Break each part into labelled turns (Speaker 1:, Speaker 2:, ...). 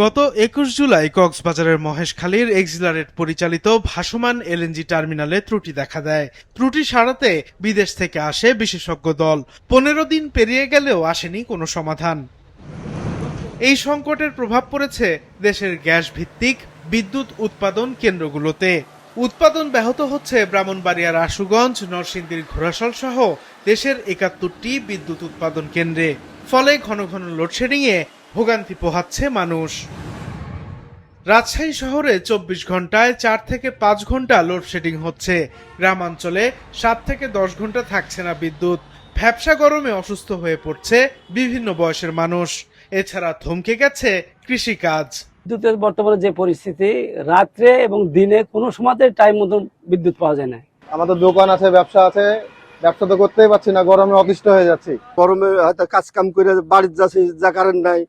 Speaker 1: গত ২১ জুলাই কক্সবাজারের মহেশখালীর এক্সিলারেট পরিচালিত ভাসমান এলএনজি টার্মিনালে ত্রুটি দেখা দেয়। ত্রুটি সারাতে বিদেশ থেকে আসে বিশেষজ্ঞ দল। ১৫ দিন পেরিয়ে গেলেও আসেনি কোনো সমাধান। এই সংকটের প্রভাব পড়েছে দেশের গ্যাস ভিত্তিক বিদ্যুৎ উৎপাদন কেন্দ্রগুলোতে। উৎপাদন ব্যাহত হচ্ছে ব্রাহ্মণবাড়িয়ার আশুগঞ্জ, নরসিংদীর ঘোড়াশাল সহ দেশের ৭১টি বিদ্যুৎ উৎপাদন কেন্দ্রে। ফলে ঘন ঘন লোডশেডিংয়ে ভোগান্তি পোহাচ্ছে মানুষ। রাজশাহী শহরে ২৪ ঘন্টায় ৪ থেকে ৫ ঘন্টা লোডশেডিং হচ্ছে। গ্রামাঞ্চলে ৭ থেকে ১০ ঘন্টা থাকছে না বিদ্যুৎ। ভ্যাপসা গরমে অসুস্থ হয়ে পড়ছে বিভিন্ন বয়সের মানুষ। এছাড়া থমকে গেছে কৃষিকাজ।
Speaker 2: বিদ্যুতের বর্তমানে যে পরিস্থিতি, রাত্রে এবং দিনে কোনো সময়তে টাইম মতো বিদ্যুৎ পাওয়া যায় না।
Speaker 3: আমাদের দোকান আছে, ব্যবসা আছে, ব্যবসা তো করতেই পারছি না, গরমে অতিষ্ঠ হয়ে যাচ্ছি।
Speaker 4: গরমে হয়তো কাজ কাম করে বাড়িতে যাচ্ছি, যা কারেন্ট নাই,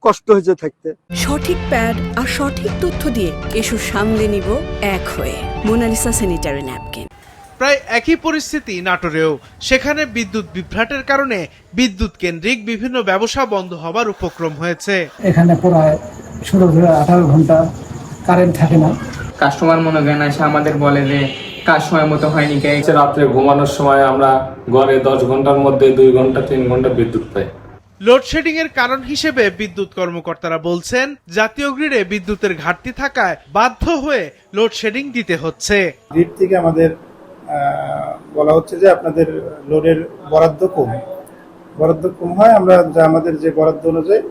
Speaker 4: কষ্ট হয়েছে থাকতে।
Speaker 5: সঠিক প্যাড আর সঠিক তথ্য দিয়ে এসব সামলে নিব এক হয়ে। Monalisa sanitary napkin.
Speaker 1: প্রায় একই পরিস্থিতি নাটোরেও। সেখানে বিদ্যুৎ বিভ্রাটের কারণে বিদ্যুৎ কেন্দ্রিক বিভিন্ন ব্যবসা বন্ধ হবার উপক্রম হয়েছে।
Speaker 6: এখানে প্রায় ১৬-১৮ ঘন্টা কারেন্ট থাকে না।
Speaker 7: কাস্টমার মনে জ্ঞান আসে আমাদের বলে যে কাজ সময় মতো হয়নি।
Speaker 8: রাত্রে ঘুমানোর সময় আমরা ঘরে ১০ ঘন্টার মধ্যে ২ ঘন্টা ৩ ঘন্টা বিদ্যুৎ পাই।
Speaker 1: লোডশেডিং এর কারণ হিসেবে বিদ্যুৎ কর্মকর্তারা বলছেন, জাতীয় গ্রিডে বিদ্যুতের ঘাটতি থাকায় বাধ্য হয়ে লোডশেডিং দিতে হচ্ছে।
Speaker 9: গ্রিড থেকে আমাদের বলা হচ্ছে যে আপনাদের লোডের বরাদ্দ কম হয়। আমরা আমাদের যে বরাদ্দ অনুযায়ী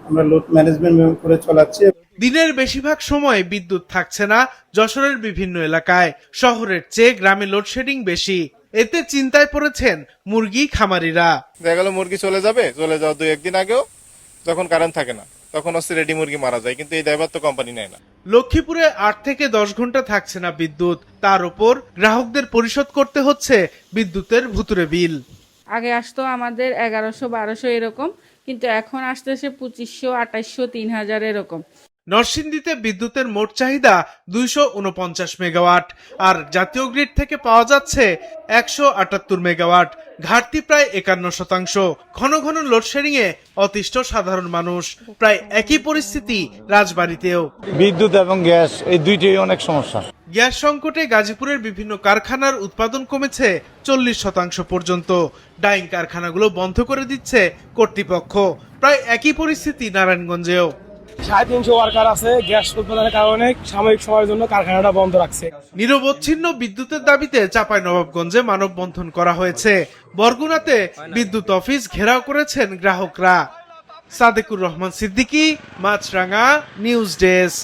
Speaker 9: আমরা লোড ম্যানেজমেন্ট করে চালাচ্ছি।
Speaker 1: দিনের বেশিরভাগ সময় বিদ্যুৎ থাকছে না যশোরের বিভিন্ন এলাকায়। শহরের চেয়ে গ্রামে লোডশেডিং বেশি। এতে চিন্তায় পড়েছেন মুরগি খামারিরা।
Speaker 3: দেখা গেল মুরগি চলে যাওয়া ২-১ দিন আগেও যখন কারেন্ট থাকে না, তখন হচ্ছে রেডি মুরগি মারা যায়, কিন্তু এই দায়ভার তো কোম্পানি নেয় না।
Speaker 1: লক্ষ্মীপুরে ৮ থেকে ১০ ঘন্টা থাকছে না বিদ্যুৎ। তার উপর গ্রাহকদের পরিশোধ করতে হচ্ছে বিদ্যুতের ভুতুরে বিল।
Speaker 10: আগে আসতো আমাদের ১১০০-১২০০ এরকম, কিন্তু এখন আসতেছে ২৫০০, ২৮০০, ৩০০০ এরকম।
Speaker 1: নরসিংদীতে বিদ্যুতের মোট চাহিদা ২৪৯ মেগাওয়াট, আর জাতীয় গ্রিড থেকে পাওয়া যাচ্ছে ১৭৮ মেগাওয়াট। ঘাটতি প্রায় ৫১%। ঘন ঘন লোডশেডিং এ অতিষ্ঠ সাধারণ মানুষ। প্রায় একই পরিস্থিতি রাজবাড়ীতেও।
Speaker 4: বিদ্যুৎ এবং গ্যাস এই দুইটাই অনেক সমস্যা।
Speaker 1: গ্যাস সংকটে গাজীপুরের বিভিন্ন কারখানার উৎপাদন কমেছে ৪০% পর্যন্ত। ডাইং কারখানাগুলো বন্ধ করে দিচ্ছে কর্তৃপক্ষ। প্রায় একই পরিস্থিতি নারায়ণগঞ্জেও।
Speaker 6: ৩৫০ ওয়ার্কার আছে, গ্যাস উৎপাদনের কারণে সাময়িক সময়ের জন্য কারখানাটা বন্ধ রাখছে।
Speaker 1: নিরবচ্ছিন্ন বিদ্যুতের দাবিতে চাঁপাইনবাবগঞ্জে মানববন্ধন করা হয়েছে। বরগুনাতে বিদ্যুৎ অফিস ঘেরাও করেছেন গ্রাহকরা। সাদেকুর রহমান সিদ্দিকী, মাছরাঙা নিউজ ডেস্ক।